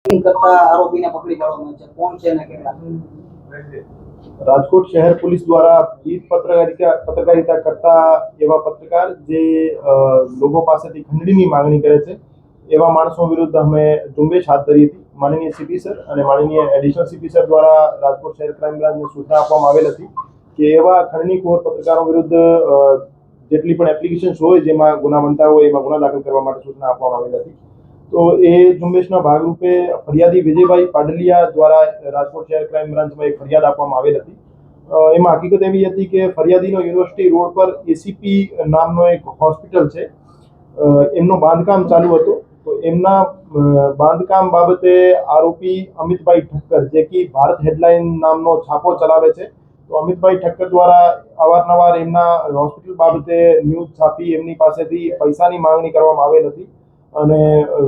કરતા આરોપીને પકડી પાડવામાં છે, કોણ છે અને કેટલા? રાજકોટ શહેર પોલીસ દ્વારા વિવિધ પત્રકારિતા કરતા એવા પત્રકાર જે લોકો પાસેથી ખંડણીની માંગણી કરે છે એવા માણસો વિરુદ્ધ અમે ઝુંબેશ હાથ ધરી હતી. માનનીય સીપી સર અને માનનીય એડિશનલ સીપી સર દ્વારા રાજકોટ શહેર ક્રાઇમ બ્રાન્ચને સૂચના આપવામાં આવેલ હતી કે એવા ખંડણીખોર પત્રકારો વિરુદ્ધ જેટલી પણ એપ્લિકેશન્સ હોય જેમાં ગુના બનતા હોય એમાં ગુના દાખલ કરવા માટે સૂચના આપવામાં આવેલ હતી. તો એ ઝુંબેશના ભાગરૂપે ફરિયાદી વિજયભાઈ પાડલિયા દ્વારા રાજકોટ શહેર ક્રાઇમ બ્રાન્ચમાં એક ફરિયાદ આપવામાં આવેલ હતી. એમાં હકીકત એવી હતી કે ફરિયાદીનો યુનિવર્સિટી રોડ પર એસીપી નામનો એક હોસ્પિટલ છે, એમનું બાંધકામ ચાલુ હતું. તો એમના બાંધકામ બાબતે આરોપી અમિતભાઈ ઠક્કર, જે કે ભારત હેડલાઇન નામનો છાપો ચલાવે છે, તો અમિતભાઈ ઠક્કર દ્વારા અવારનવાર એમના હોસ્પિટલ બાબતે ન્યૂઝ છાપી એમની પાસેથી પૈસાની માંગણી કરવામાં આવેલ હતી અને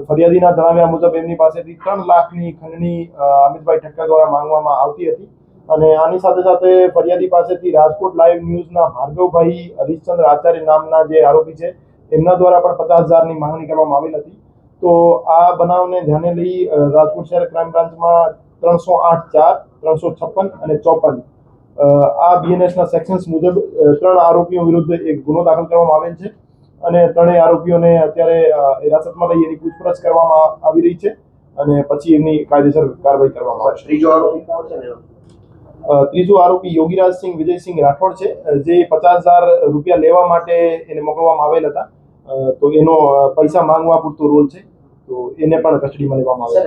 ફરિયાદીના જણાવ્યા મુજબ એમની પાસેથી 3 લાખની ખંડણી અમિતભાઈ ઠક્કર દ્વારા માંગવામાં આવતી હતી. અને આની સાથે સાથે ફરિયાદી પાસેથી રાજકોટ લાઈવ ન્યૂઝના ભાર્ગવભાઈ હરીશચંદ્ર આચાર્ય નામના જે આરોપી છે એમના દ્વારા પણ 50,000ની માંગણી કરવામાં આવેલ હતી. તો આ બનાવને ધ્યાને લઈ રાજકોટ શહેર ક્રાઇમ બ્રાન્ચમાં 308(4), 356 અને 54 આ બીએનએસના સેક્શન્સ મુજબ 3 આરોપીઓ વિરુદ્ધ એક ગુનો દાખલ કરવામાં આવેલ છે અને 3 આરોપીઓને અત્યારે હિરાસતમાં લઈ એની પૂછપરછ કરવામાં આવી રહી છે અને પછી એમની કાયદેસર કાર્યવાહી કરવામાં આવશે. ત્રીજો આરોપી યોગીરાજસિંહ વિજયસિંહ રાઠોડ છે, જે 50,000 રૂપિયા લેવા માટે એને મોકલવામાં આવેલ હતા. તો એનો પૈસા માંગવા પૂરતો રોલ છે, તો એને પણ કસ્ટડીમાં લેવામાં આવેલ.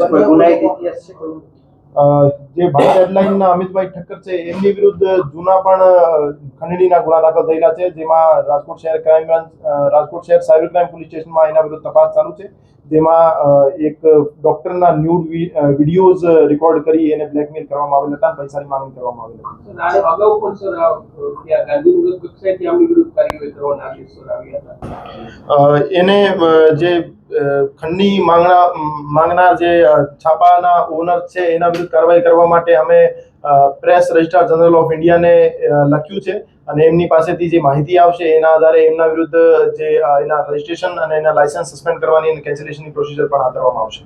જે ભારત હેડલાઇનના અમિતભાઈ ઠક્કર છે એમની વિરુદ્ધ જૂના પણ ખંડણીના ગુના દાખલ થયેલા છે, જેમાં રાજકોટ શહેર ક્રાઇમ બ્રાન્ચ રાજકોટ શહેર સાયબર ક્રાઇમ પોલીસ સ્ટેશનમાં એના વિરુદ્ધ તપાસ ચાલુ છે, જેમાં એક ડોક્ટરના ન્યૂડ વિડીયોઝ રેકોર્ડ કરી એને બ્લેકમેલ કરવામાં આવેલ હતા, પૈસાની માંગણી કરવામાં આવેલ હતી. અગાઉ પણ સર ગાંધીનગર કક્ષાએથી આમની વિરુદ્ધ કાર્યવાહી કરવાના આદેશ આવ્યા હતા. એને જે ખંડની માંગનાર જે છાપાના ઓનર છે એના વિરુદ્ધ કાર્યવાહી કરવા માટે અમે પ્રેસ રજિસ્ટ્રાર જનરલ ઓફ ઇન્ડિયાને લખ્યું છે અને એમની પાસેથી જે માહિતી આવશે એના આધારે એમના વિરુદ્ધ જે એના રજિસ્ટ્રેશન અને એના લાયસન્સ સસ્પેન્ડ કરવાની અને કેન્સલેશનની પ્રોસિજર પણ હાથ ધરવામાં આવશે.